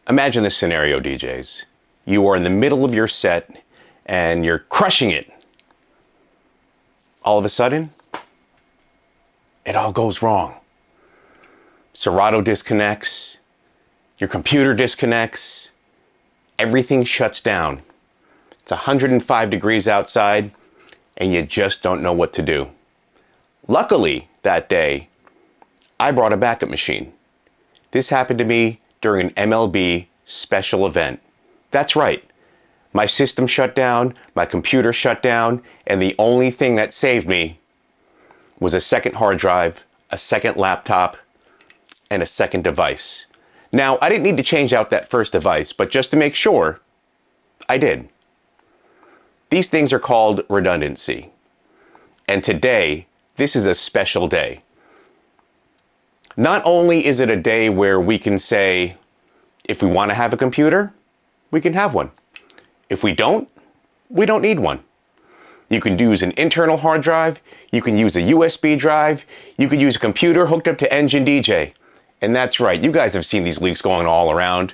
Imagine this scenario, DJs. You are in the middle of your set and you're crushing it. All of a sudden, it all goes wrong. Serato disconnects, your computer disconnects, everything shuts down. It's 105 degrees outside and you just don't know what to do. Luckily, that day, I brought a backup machine. This happened to me during an MLB special event. That's right. My system shut down, my computer shut down, and the only thing that saved me was a second hard drive, a second laptop, and a second device. Now, I didn't need to change out that first device, but just to make sure, I did. These things are called redundancy. And today, this is a special day. Not only is it a day where we can say, if we want to have a computer, we can have one. If we don't need one. You can use an internal hard drive, you can use a USB drive, you can use a computer hooked up to Engine DJ. And that's right, you guys have seen these leaks going all around.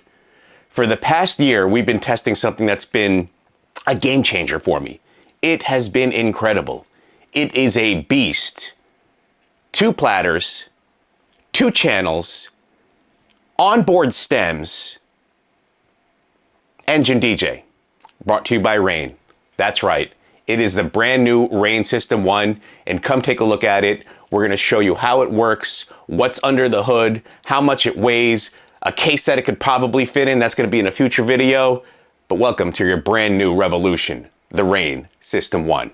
For the past year, we've been testing something that's been a game changer for me. It has been incredible. It is a beast. 2 platters, 2 channels, onboard stems, Engine DJ. Brought to you by Rane. That's right. It is the brand new Rane System 1, and come take a look at it. We're going to show you how it works, what's under the hood, how much it weighs, a case that it could probably fit in. That's going to be in a future video. But welcome to your brand new revolution, the Rane System 1.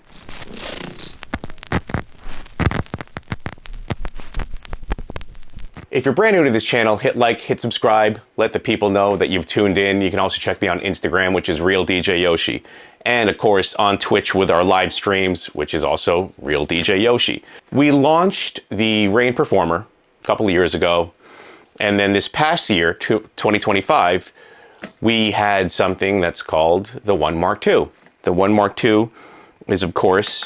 If you're brand new to this channel, hit like, hit subscribe, let the people know that you've tuned in. You can also check me on Instagram, which is Real DJ Yoshi. And of course on Twitch with our live streams, which is also Real DJ Yoshi. We launched the Rane Performer a couple of years ago. And then this past year, 2025, we had something that's called the One Mark II. The One Mark II is, of course,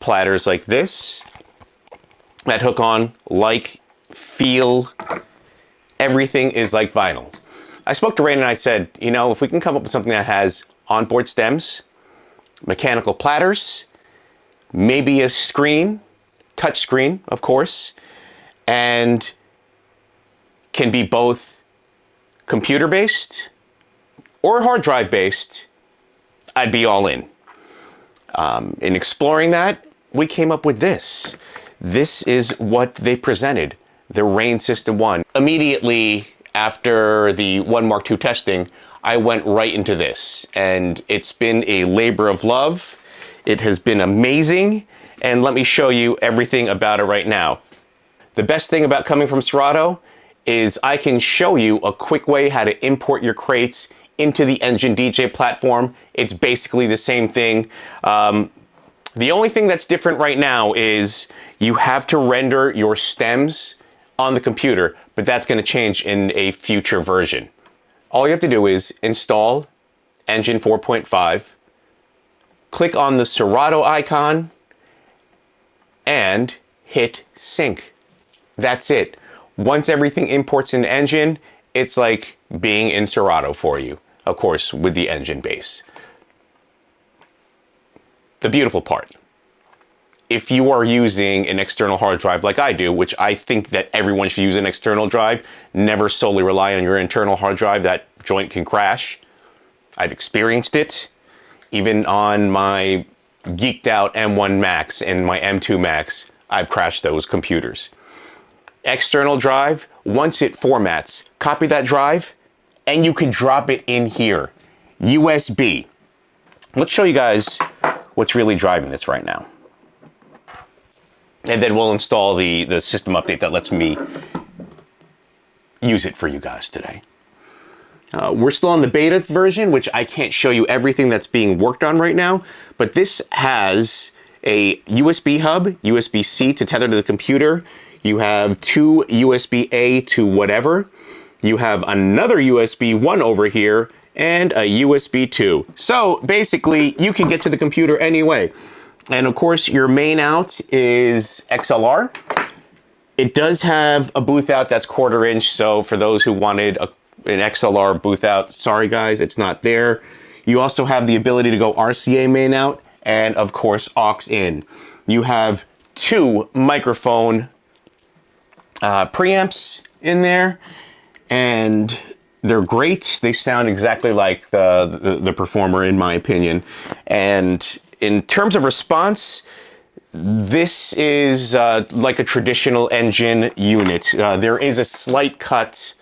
platters like this that hook on, feel, everything is like vinyl. I spoke to Rane and I said, you know, if we can come up with something that has onboard stems, mechanical platters, maybe a screen, touch screen, of course, and can be both computer-based or hard drive-based, I'd be all in. In exploring that, we came up with this. This is what they presented. The Rane System 1. Immediately after the One Mark II testing, I went right into this, and it's been a labor of love. It has been amazing, and let me show you everything about it right now. The best thing about coming from Serato is I can show you a quick way how to import your crates into the Engine DJ platform. It's basically the same thing. The only thing that's different right now is you have to render your stems on the computer, but that's going to change in a future version. All you have to do is install Engine 4.5, click on the Serato icon, and hit sync. That's it. Once everything imports into Engine, it's like being in Serato for you, of course, with the Engine base. The beautiful part. If you are using an external hard drive like I do, which I think that everyone should use an external drive, never solely rely on your internal hard drive. That joint can crash. I've experienced it. Even on my geeked out M1 Max and my M2 Max, I've crashed those computers. External drive, once it formats, copy that drive, and you can drop it in here. USB. Let's show you guys what's really driving this right now. And then we'll install the system update that lets me use it for you guys today. We're still on the beta version, which I can't show you everything that's being worked on right now, but this has a USB hub, USB-C to tether to the computer. You have 2 USB-A to whatever. You have another USB 1 over here and a USB 2. So basically, you can get to the computer anyway. And of course, your main out is XLR. It does have a booth out that's 1/4 inch, so for those who wanted an XLR booth out. Sorry guys, it's not there. You also have the ability to go RCA main out and of course aux in. You have 2 microphone preamps in there, and they're great. They sound exactly like the Performer in my opinion. And in terms of response, this is like a traditional engine unit. There is a slight cut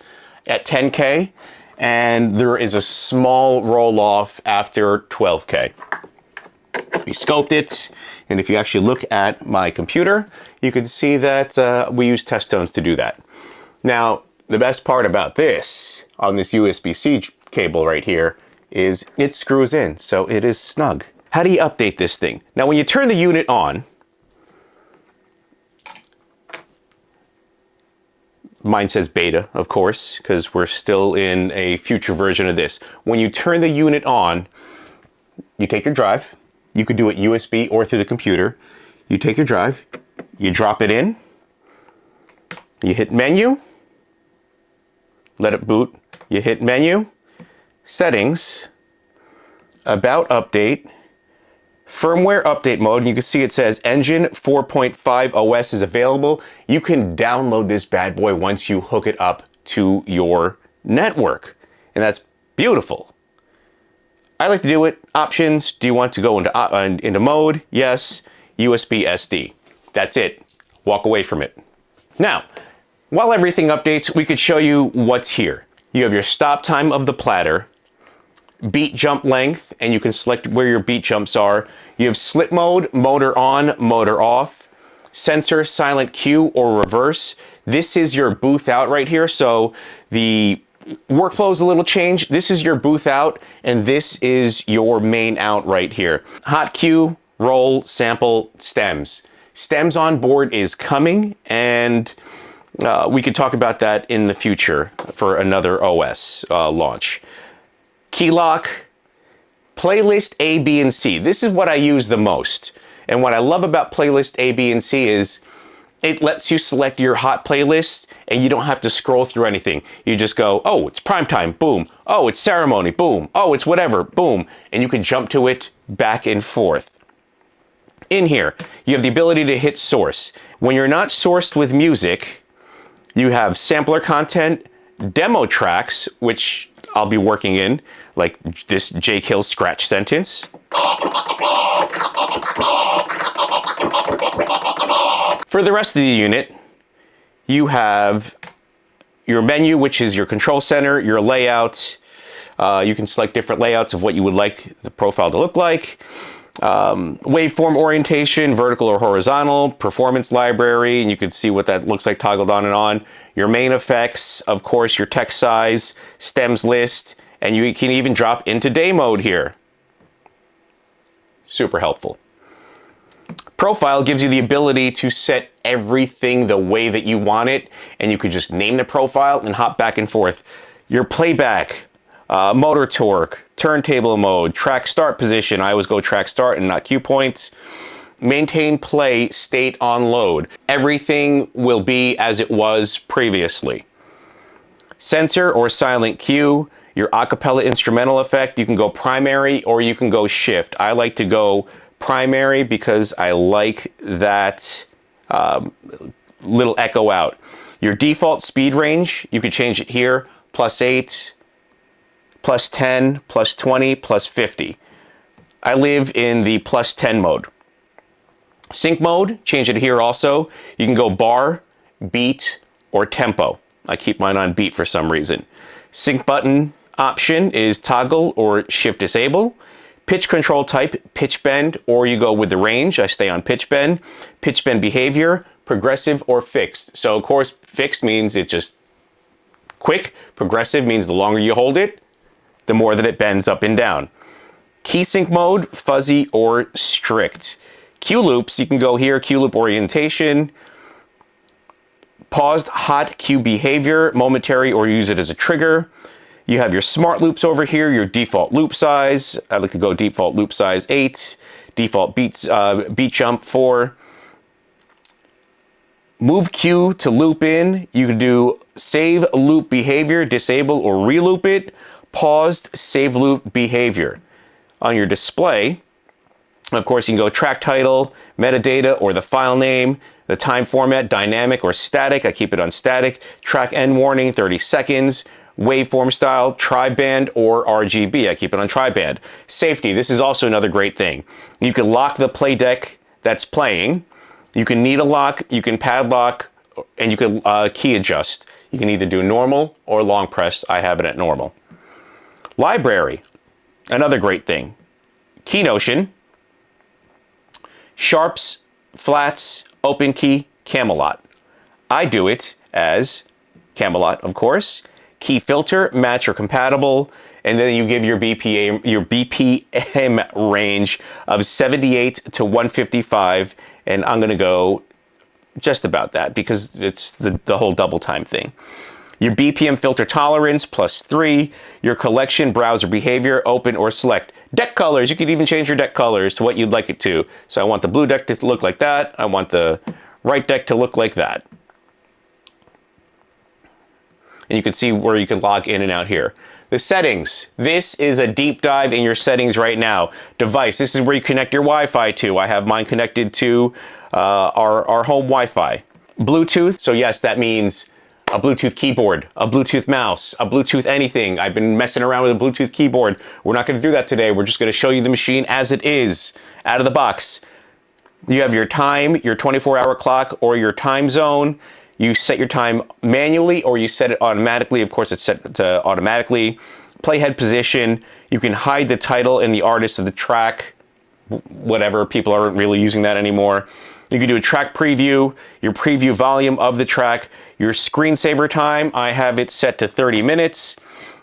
at 10K, and there is a small roll off after 12K. We scoped it, and if you actually look at my computer, you can see that we use test tones to do that. Now, the best part about this on this USB-C cable right here is it screws in, so it is snug. How do you update this thing? Now, when you turn the unit on, mine says beta, of course, because we're still in a future version of this. When you turn the unit on, you take your drive. You could do it USB or through the computer. You take your drive, you drop it in, you hit menu, let it boot, you hit menu, settings, about update, firmware update mode, and you can see it says engine 4.5 OS is available. You can download this bad boy once you hook it up to your network, and that's beautiful. I like to do it. Options, do you want to go into mode? Yes. USB SD. That's it. Walk away from it. Now, while everything updates, we could show you what's here. You have your stop time of the platter, beat jump length, and you can select where your beat jumps are. You have slip mode, motor on, motor off, sensor, silent cue, or reverse. This is your booth out right here, so the workflow is a little changed. This is your booth out, and this is your main out right here. Hot cue, roll, sample, stems. Stems on board is coming, and we could talk about that in the future for another OS launch. Key lock, playlist A, B, and C. This is what I use the most. And what I love about playlist A, B, and C is it lets you select your hot playlist and you don't have to scroll through anything. You just go, oh, it's primetime, boom. Oh, it's ceremony, boom. Oh, it's whatever, boom. And you can jump to it back and forth. In here, you have the ability to hit source. When you're not sourced with music, you have sampler content, demo tracks, which I'll be working in, like this Jake Hill scratch sentence. For the rest of the unit, you have your menu, which is your control center, your layout. You can select different layouts of what you would like the profile to look like. Waveform orientation, vertical or horizontal, performance library, and you can see what that looks like toggled on and on. Your main effects, of course, your text size, stems list, and you can even drop into day mode here. Super helpful. Profile gives you the ability to set everything the way that you want it, and you could just name the profile and hop back and forth. Your playback, motor torque, turntable mode, track start position. I always go track start and not cue points. Maintain play, state on load. Everything will be as it was previously. Sensor or silent cue, your acapella instrumental effect. You can go primary or you can go shift. I like to go primary because I like that little echo out. Your default speed range, you could change it here, +8, +10, +20, +50. I live in the +10 mode. Sync mode, change it here also. You can go bar, beat, or tempo. I keep mine on beat for some reason. Sync button option is toggle or shift disable. Pitch control type, pitch bend, or you go with the range. I stay on pitch bend. Pitch bend behavior, progressive or fixed. So of course, fixed means it just quick. Progressive means the longer you hold it, the more that it bends up and down. Key sync mode, fuzzy or strict. Cue loops, you can go here, cue loop orientation. Paused hot cue behavior, momentary, or use it as a trigger. You have your smart loops over here, your default loop size. I like to go default loop size 8, default beat jump 4. Move cue to loop in. You can do save loop behavior, disable or reloop it. Paused, save loop behavior. On your display, of course, you can go track title, metadata, or the file name, the time format, dynamic or static. I keep it on static. Track end warning, 30 seconds. Waveform style, tri-band or RGB. I keep it on tri-band. Safety, this is also another great thing. You can lock the play deck that's playing. You can needle lock, you can padlock, and you can key adjust. You can either do normal or long press. I have it at normal. Library, another great thing. Key notion, sharps, flats, open key, Camelot. I do it as Camelot, of course. Key filter, match or compatible, and then you give your BPM range of 78 to 155, and I'm gonna go just about that because it's the whole double time thing. Your BPM filter tolerance, +3. Your collection browser behavior, open or select. Deck colors, you could even change your deck colors to what you'd like it to. So I want the blue deck to look like that. I want the right deck to look like that. And you can see where you can log in and out here. The settings. This is a deep dive in your settings right now. Device. This is where you connect your Wi-Fi to. I have mine connected to our home Wi-Fi. Bluetooth. So yes, that means a Bluetooth keyboard, a Bluetooth mouse, a Bluetooth anything. I've been messing around with a Bluetooth keyboard. We're not going to do that today. We're just going to show you the machine as it is, out of the box. You have your time, your 24-hour clock, or your time zone. You set your time manually or you set it automatically. Of course, it's set to automatically. Playhead position. You can hide the title and the artist of the track. Whatever, people aren't really using that anymore. You can do a track preview, your preview volume of the track, your screensaver time. I have it set to 30 minutes.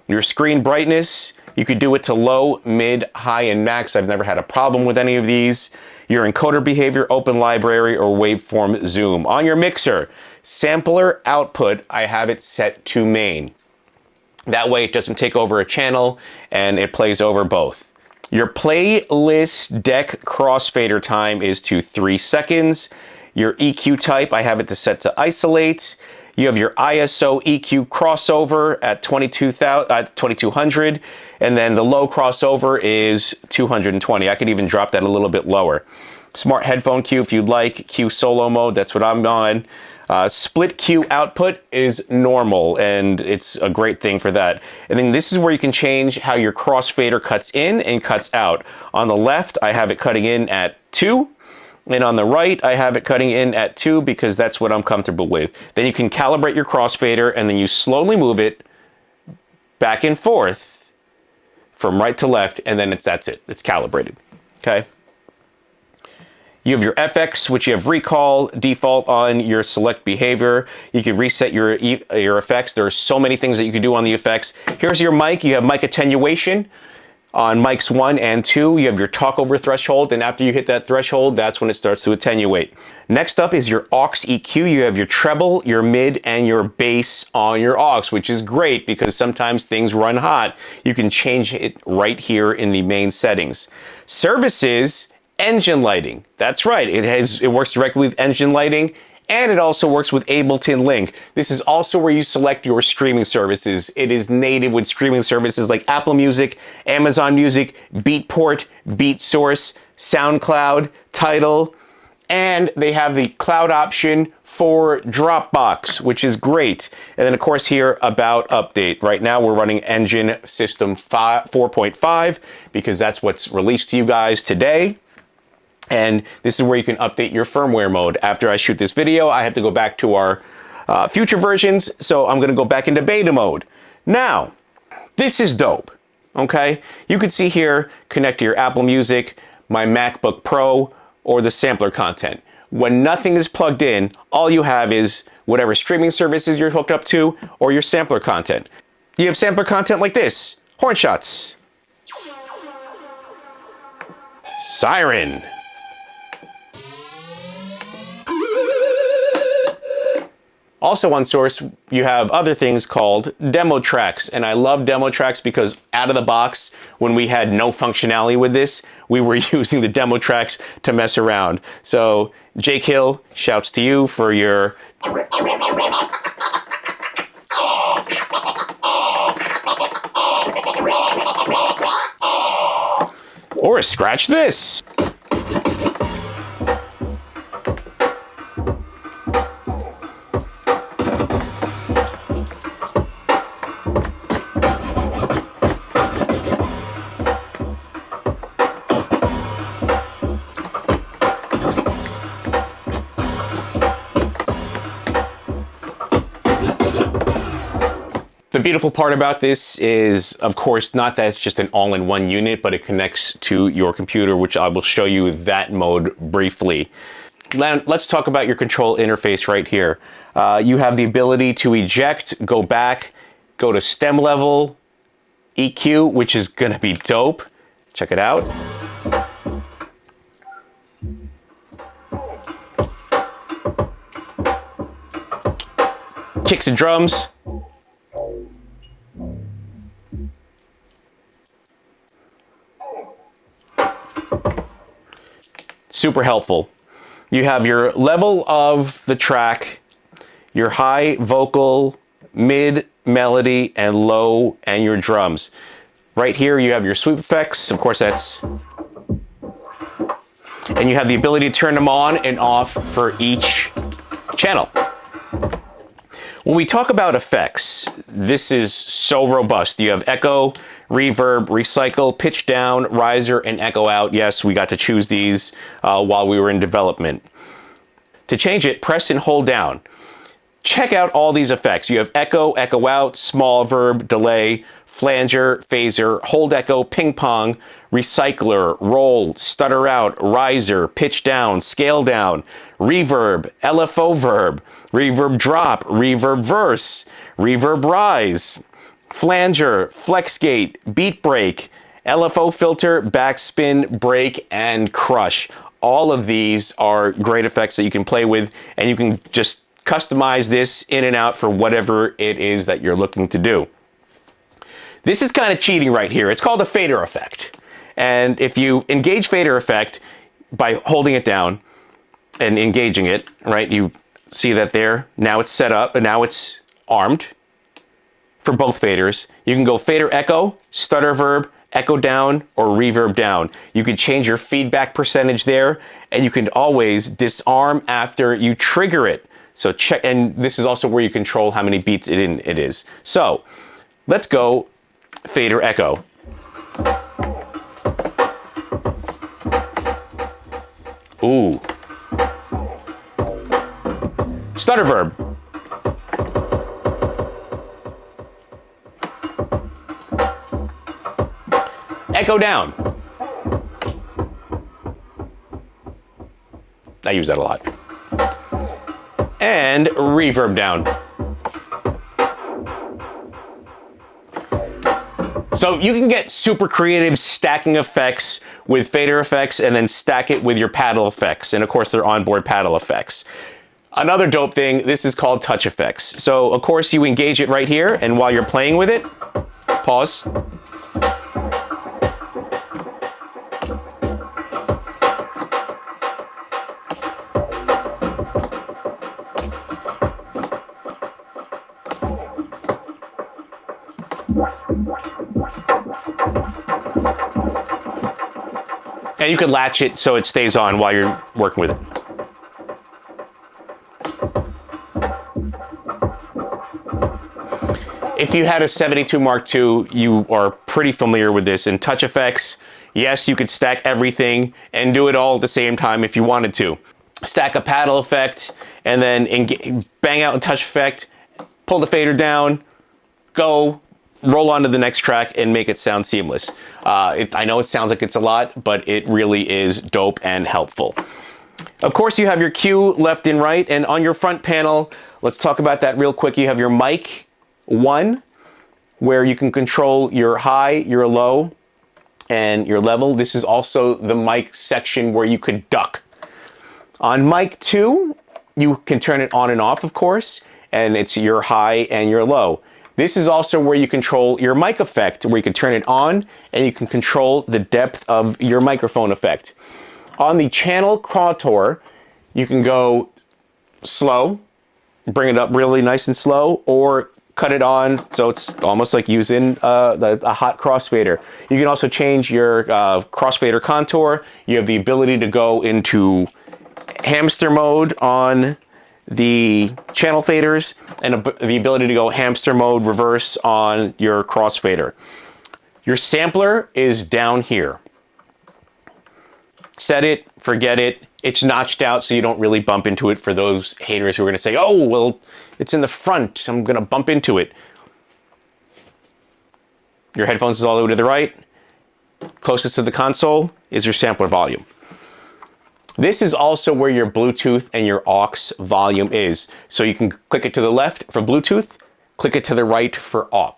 Your screen brightness, you could do it to low, mid, high, and max. I've never had a problem with any of these. Your encoder behavior, open library, or waveform zoom. On your mixer, sampler output, I have it set to main. That way it doesn't take over a channel and it plays over both. Your playlist deck crossfader time is to 3 seconds. Your EQ type, I have it set to isolate. You have your ISO EQ crossover at 2200, and then the low crossover is 220. I could even drop that a little bit lower. Smart headphone cue if you'd like. Cue solo mode, that's what I'm on. Split cue output is normal, and it's a great thing for that. And then this is where you can change how your crossfader cuts in and cuts out. On the left, I have it cutting in at 2. And on the right, I have it cutting in at 2 because that's what I'm comfortable with. Then you can calibrate your crossfader, and then you slowly move it back and forth from right to left, and then that's it. It's calibrated, okay? You have your FX, which you have recall, default on your select behavior. You can reset your effects. There are so many things that you can do on the effects. Here's your mic. You have mic attenuation. On mics 1 and 2, you have your talk over threshold, and after you hit that threshold, that's when it starts to attenuate. Next up is your aux EQ. You have your treble, your mid, and your bass on your aux, which is great because sometimes things run hot. You can change it right here in the main settings. Services, engine lighting. That's right, it works directly with engine lighting, and it also works with Ableton Link. This is also where you select your streaming services. It is native with streaming services like Apple Music, Amazon Music, Beatport, BeatSource, SoundCloud, Tidal, and they have the cloud option for Dropbox, which is great. And then of course here, about update. Right now we're running Engine System 4.5 because that's what's released to you guys today. And this is where you can update your firmware mode. After I shoot this video, I have to go back to our future versions, so I'm gonna go back into beta mode. Now, this is dope, okay? You can see here, connect to your Apple Music, my MacBook Pro, or the sampler content. When nothing is plugged in, all you have is whatever streaming services you're hooked up to, or your sampler content. You have sampler content like this, horn shots, siren, also on Source, you have other things called demo tracks, and I love demo tracks because out of the box, when we had no functionality with this, we were using the demo tracks to mess around. So Jake Hill, shouts to you for your Or scratch this. The beautiful part about this is, of course, not that it's just an all-in-one unit, but it connects to your computer, which I will show you that mode briefly. Let's talk about your control interface right here. You have the ability to eject, go back, go to stem level, EQ, which is going to be dope. Check it out. Kicks and drums. Super helpful. You have your level of the track, your high vocal, mid melody, and low, and your drums. Right here you have your sweep effects. Of course that's... And you have the ability to turn them on and off for each channel. When we talk about effects, this is so robust. You have echo, reverb, recycle, pitch down, riser, and echo out. Yes, we got to choose these while we were in development. To change it, press and hold down. Check out all these effects. You have echo, echo out, small verb, delay, flanger, phaser, hold echo, ping pong, recycler, roll, stutter out, riser, pitch down, scale down, reverb, LFO verb, reverb drop, reverb verse, reverb rise, flanger, flex gate, beat break, LFO filter, backspin, break, and crush. All of these are great effects that you can play with, and you can just customize this in and out for whatever it is that you're looking to do. This is kind of cheating right here. It's called a fader effect. And if you engage fader effect by holding it down and engaging it, right, you see that there. Now it's set up and now it's armed for both faders. You can go fader echo, stutter verb, echo down, or reverb down. You can change your feedback percentage there, and you can always disarm after you trigger it. So check, and this is also where you control how many beats it is. So let's go fader echo. Ooh. Stutter verb. Echo down. I use that a lot. And reverb down. So you can get super creative stacking effects with fader effects and then stack it with your paddle effects. And of course, they're onboard paddle effects. Another dope thing, this is called touch effects. So of course you engage it right here, and while you're playing with it, pause. And you can latch it so it stays on while you're working with it. If you had a 72 Mark II, you are pretty familiar with this. In touch effects, yes, you could stack everything and do it all at the same time if you wanted to. Stack a paddle effect, and then bang out a touch effect, pull the fader down, go, roll on to the next track, and make it sound seamless. I know it sounds like it's a lot, but it really is dope and helpful. Of course, you have your cue left and right, and on your front panel, let's talk about that real quick. You have your mic 1, where you can control your high, your low, and your level. This is also the mic section where you could duck. On mic 2, you can turn it on and off, of course, and it's your high and your low. This is also where you control your mic effect, where you can turn it on and you can control the depth of your microphone effect. On the channel contour, you can go slow, bring it up really nice and slow, or cut it on so it's almost like using a hot crossfader. You can also change your crossfader contour. You have the ability to go into hamster mode on the channel faders, and the ability to go hamster mode reverse on your crossfader. Your sampler is down here. Set it, forget it. It's notched out so you don't really bump into it, for those haters who are going to say, oh, well, it's in the front, I'm going to bump into it. Your headphones is all the way to the right. Closest to the console is your sampler volume. This is also where your Bluetooth and your aux volume is. So you can click it to the left for Bluetooth, click it to the right for aux.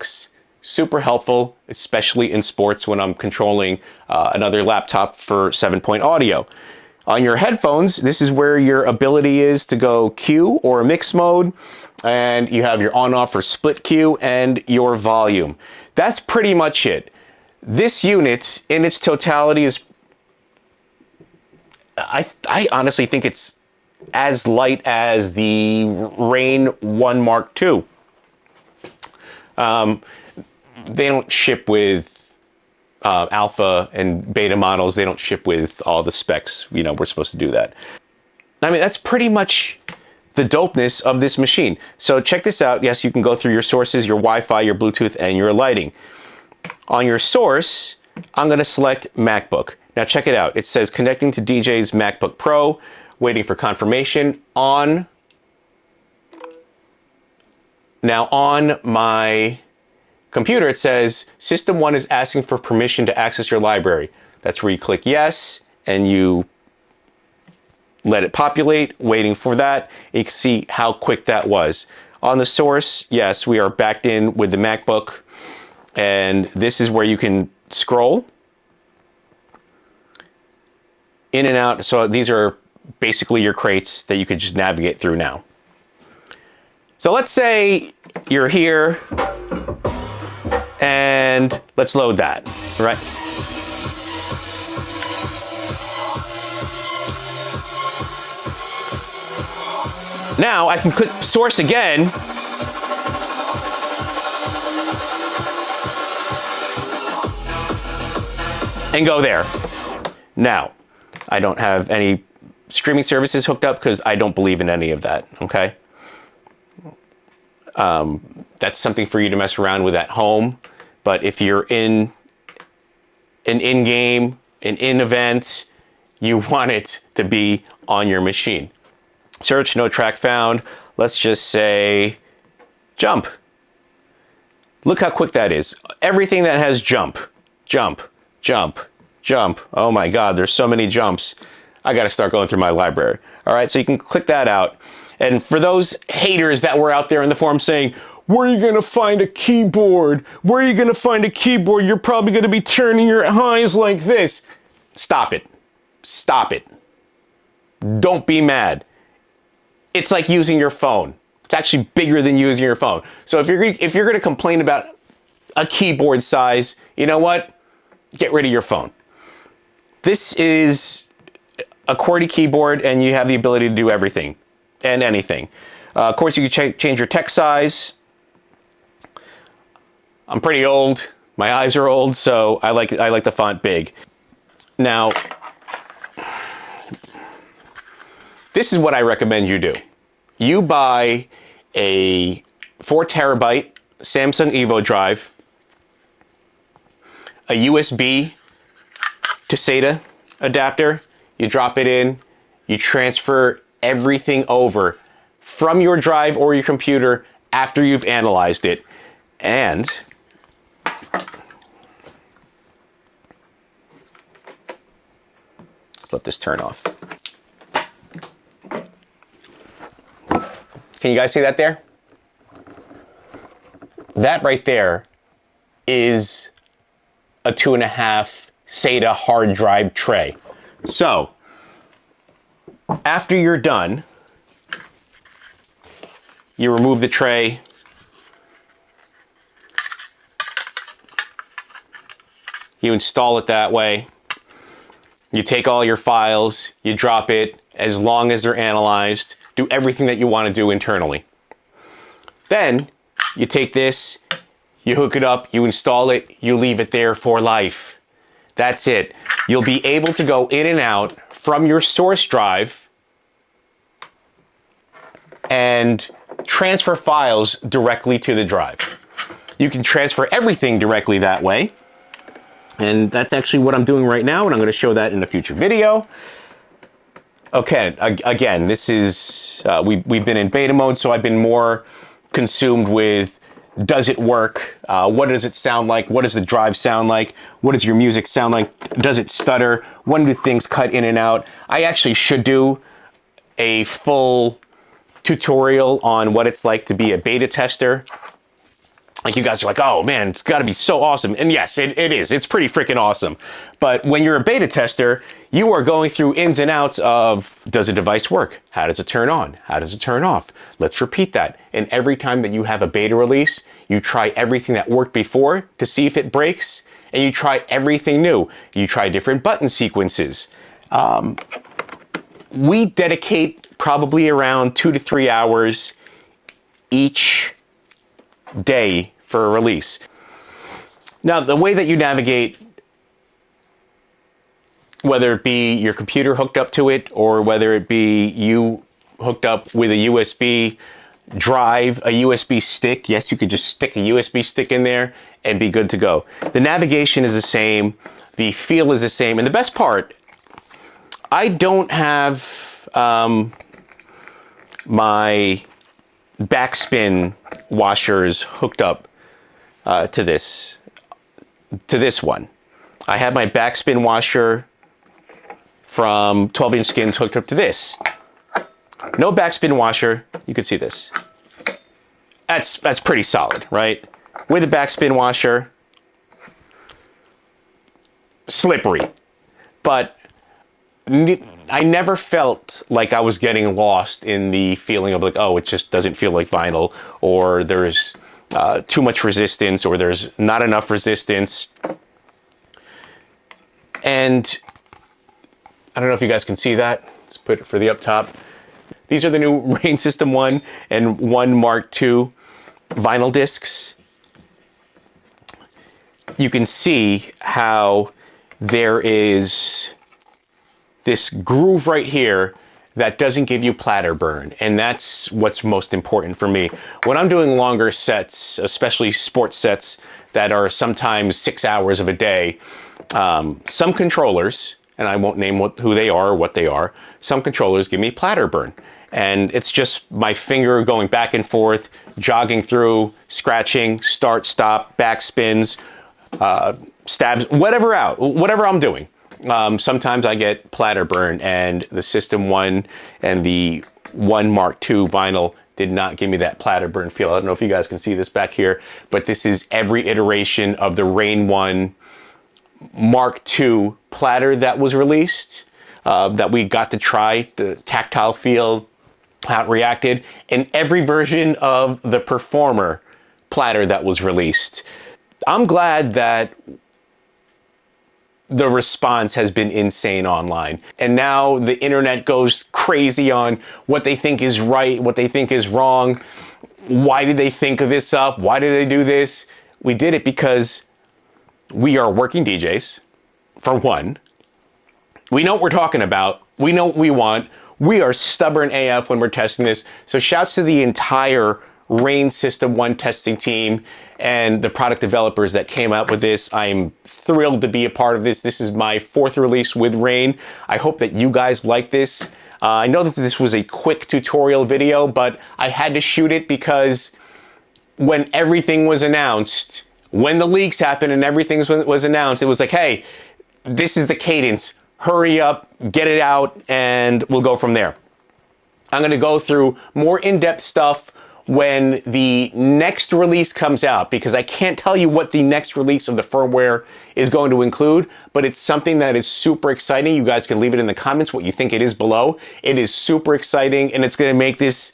Super helpful, especially in sports when I'm controlling another laptop for 7-point audio. On your headphones, this is where your ability is to go Q or mix mode, and you have your on-off or split Q and your volume. That's pretty much it. This unit in its totality is, I honestly think it's as light as the Rane One Mark II. They don't ship with alpha and beta models. They don't ship with all the specs. You know, we're supposed to do that. I mean, that's pretty much the dopeness of this machine. So check this out. Yes, you can go through your sources, your Wi-Fi, your Bluetooth, and your lighting. On your source, I'm going to select MacBook. Now check it out. It says connecting to DJ's MacBook Pro, waiting for confirmation on. Now on my computer, it says System 1 is asking for permission to access your library. That's where you click yes, and you let it populate, waiting for that. You can see how quick that was. On the source, yes, we are backed in with the MacBook, and this is where you can scroll in and out. So these are basically your crates that you could just navigate through now. So let's say you're here, and let's load that, right? Now I can click source again, and go there. Now, I don't have any streaming services hooked up because I don't believe in any of that, okay? That's something for you to mess around with at home. But if you're in an in-game, an in-event, you want it to be on your machine. Search, no track found. Let's just say jump. Look how quick that is. Everything that has jump, jump, jump, jump. Oh my God, there's so many jumps. I got to start going through my library. All right, so you can click that out. And for those haters that were out there in the forum saying, where are you going to find a keyboard? Where are you going to find a keyboard? You're probably going to be turning your eyes like this. Stop it. Stop it. Don't be mad. It's like using your phone. It's actually bigger than using your phone. So if you're going to complain about a keyboard size, you know what? Get rid of your phone. This is a QWERTY keyboard, and you have the ability to do everything and anything. Of course, you can change your text size. I'm pretty old. My eyes are old, so I like the font big. Now, this is what I recommend you do. You buy a 4 terabyte Samsung Evo drive, a USB to SATA adapter, you drop it in, you transfer everything over from your drive or your computer after you've analyzed it, and let's let this turn off. Can you guys see that there? That right there is a 2.5 SATA hard drive tray. So, after you're done, you remove the tray. You install it that way. You take all your files, you drop it as long as they're analyzed, do everything that you want to do internally. Then you take this, you hook it up, you install it, you leave it there for life. That's it. You'll be able to go in and out from your source drive and transfer files directly to the drive. You can transfer everything directly that way. And that's actually what I'm doing right now, and I'm going to show that in a future video. Okay, again, this is, we've been in beta mode, so I've been more consumed with, does it work? What does it sound like? What does the drive sound like? What does your music sound like? Does it stutter? When do things cut in and out? I actually should do a full tutorial on what it's like to be a beta tester. Like, you guys are like, oh man, it's got to be so awesome. And yes, it is. It's pretty freaking awesome. But when you're a beta tester, you are going through ins and outs of, does a device work? How does it turn on? How does it turn off? Let's repeat that. And every time that you have a beta release, you try everything that worked before to see if it breaks, and you try everything new. You try different button sequences. We dedicate probably around 2 to 3 hours each day for a release. Now, the way that you navigate, whether it be your computer hooked up to it or whether it be you hooked up with a USB drive, a USB stick, yes, you could just stick a USB stick in there and be good to go. The navigation is the same, the feel is the same, and the best part, I don't have my backspin washers hooked up to this one. I have my backspin washer from 12-inch skins hooked up to this. No backspin washer. You can see this. That's pretty solid, right? With a backspin washer, slippery, but I never felt like I was getting lost in the feeling of like, oh, it just doesn't feel like vinyl, or there's too much resistance, or there's not enough resistance. And I don't know if you guys can see that. Let's put it for the up top. These are the new Rane System 1 and 1 Mark II vinyl discs. You can see how there is this groove right here that doesn't give you platter burn, and that's what's most important for me. When I'm doing longer sets, especially sports sets that are sometimes 6 hours of a day, some controllers, and I won't name who they are or what they are, some controllers give me platter burn. And it's just my finger going back and forth, jogging through, scratching, start, stop, back spins, stabs, whatever I'm doing. Sometimes I get platter burn, and the System 1 and the 1 Mark II vinyl did not give me that platter burn feel. I don't know if you guys can see this back here, but this is every iteration of the Rane One Mark II platter that was released, that we got to try, the tactile feel, how it reacted, and every version of the Performer platter that was released. I'm glad that the response has been insane online. And now the internet goes crazy on what they think is right, what they think is wrong. Why did they think of this up? Why did they do this? We did it because we are working DJs, for one. We know what we're talking about. We know what we want. We are stubborn AF when we're testing this. So shouts to the entire Rane System 1 testing team and the product developers that came up with this. I'm thrilled to be a part of this. This is my 4th release with Rane. I hope that you guys like this. I know that this was a quick tutorial video, but I had to shoot it because when everything was announced, when the leaks happened and everything was announced, it was like, hey, this is the cadence. Hurry up, get it out, and we'll go from there. I'm going to go through more in-depth stuff when the next release comes out, because I can't tell you what the next release of the firmware is going to include, but it's something that is super exciting. You guys can leave it in the comments what you think it is below. It is super exciting, and it's going to make this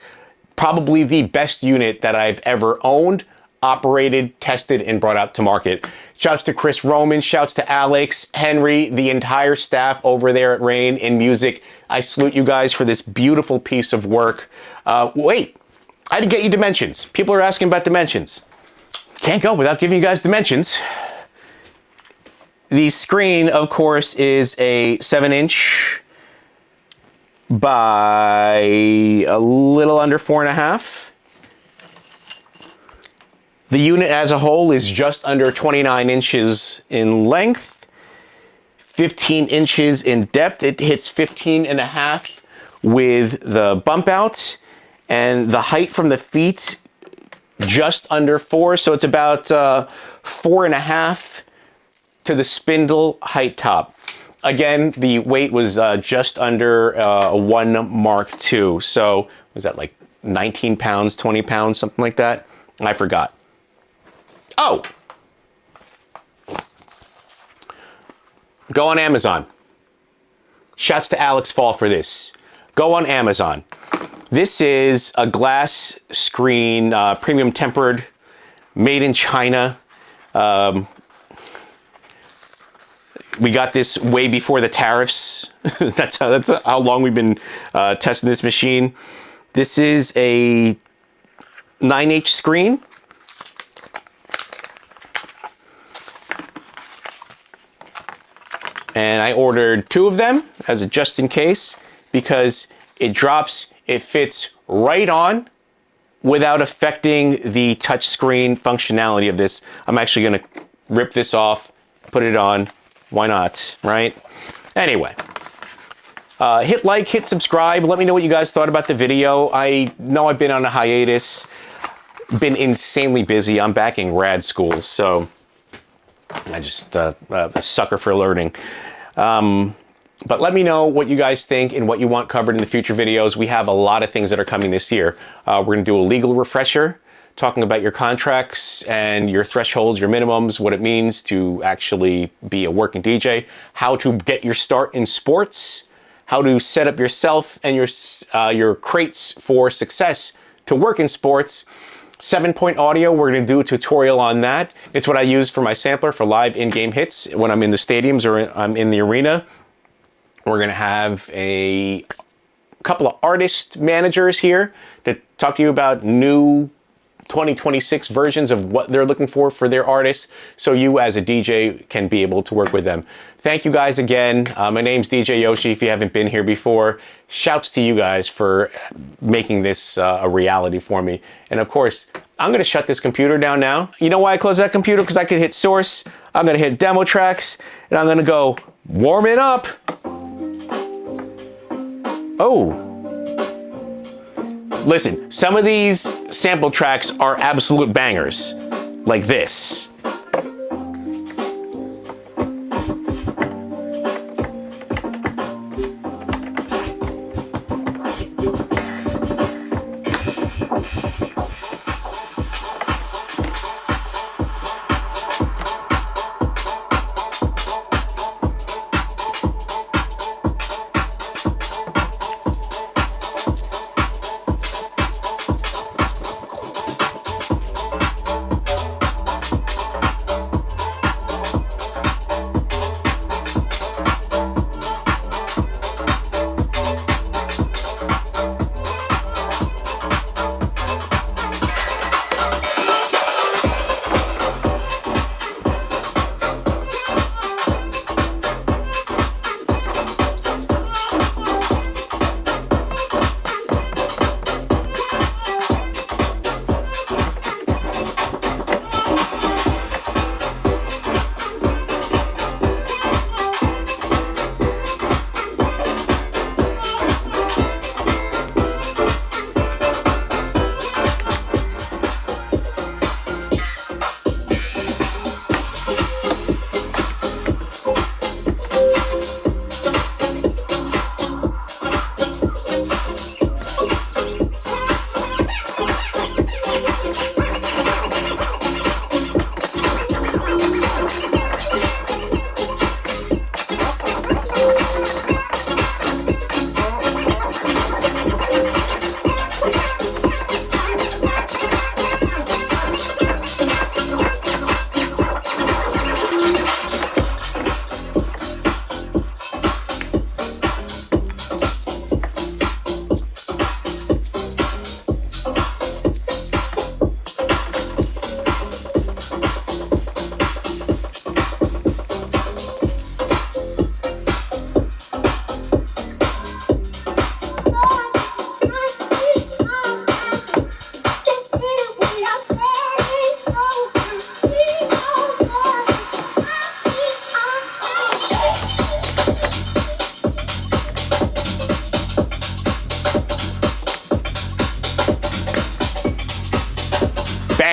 probably the best unit that I've ever owned, operated, tested, and brought out to market. Shouts to Chris Roman, shouts to Alex, Henry, the entire staff over there at Rane in music. I salute you guys for this beautiful piece of work. Wait, I had to get you dimensions. People are asking about dimensions. Can't go without giving you guys dimensions. The screen, of course, is a 7-inch by a little under 4.5. The unit as a whole is just under 29 inches in length, 15 inches in depth. It hits 15.5 with the bump out, and the height from the feet just under 4, so it's about 4.5 to the spindle height top. Again, the weight was just under a 1 Mark II, so was that like 19 pounds, 20 pounds, something like that? I forgot. Oh! Go on Amazon. Shouts to Alex Fall for this. Go on Amazon. This is a glass screen, premium tempered, made in China. We got this way before the tariffs. that's how long we've been testing this machine. This is a 9H screen. And I ordered 2 of them as a just in case, because it drops, it fits right on without affecting the touchscreen functionality of this. I'm actually gonna rip this off, put it on. Why not, right? Anyway, hit like, hit subscribe. Let me know what you guys thought about the video. I know I've been on a hiatus, been insanely busy. I'm back in grad school, so I just a sucker for learning. But let me know what you guys think and what you want covered in the future videos. We have a lot of things that are coming this year. We're going to do a legal refresher, talking about your contracts and your thresholds, your minimums, what it means to actually be a working DJ, how to get your start in sports, how to set up yourself and your crates for success to work in sports. 7-point audio, we're going to do a tutorial on that. It's what I use for my sampler for live in-game hits when I'm in the stadiums or I'm in the arena. We're going to have a couple of artist managers here to talk to you about new 2026 versions of what they're looking for their artists, so you as a DJ can be able to work with them. Thank you guys again. My name's DJ Yoshi. If you haven't been here before, shouts to you guys for making this a reality for me. And of course, I'm going to shut this computer down now. You know why I closed that computer? Because I could hit source, I'm going to hit demo tracks, and I'm going to go warm it up. Oh. Listen, some of these sample tracks are absolute bangers, like this.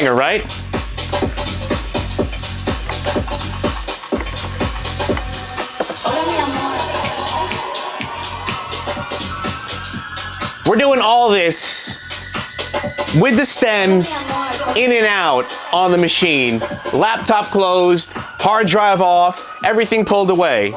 banger, right? We're doing all this with the stems in and out on the machine. Laptop closed, hard drive off, everything pulled away.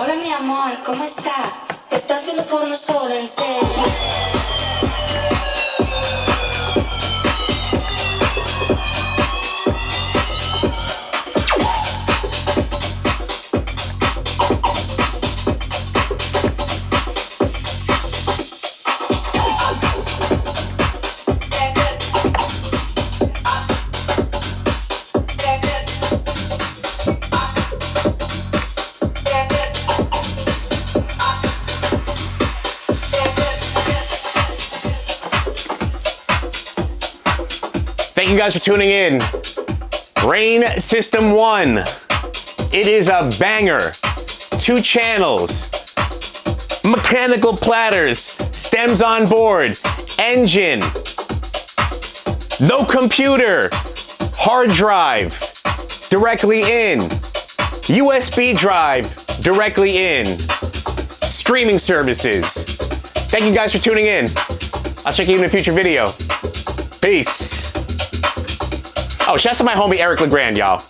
Hola mi amor, ¿cómo está? ¿Estás viendo porno solo, en serio? Thank you guys for tuning in. Rane System 1. It is a banger. 2 channels. Mechanical platters. Stems on board. Engine. No computer. Hard drive. Directly in. USB drive. Directly in. Streaming services. Thank you guys for tuning in. I'll check you in a future video. Peace. Oh, shouts to my homie Eric LeGrand, y'all.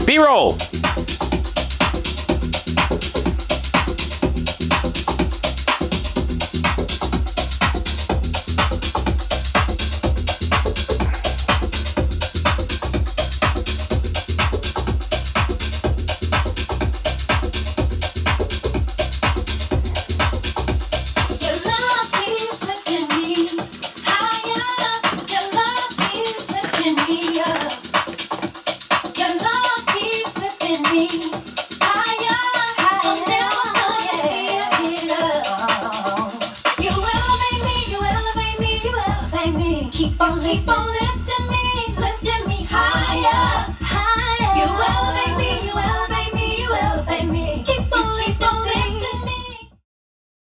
B-roll. Keep on lifting me,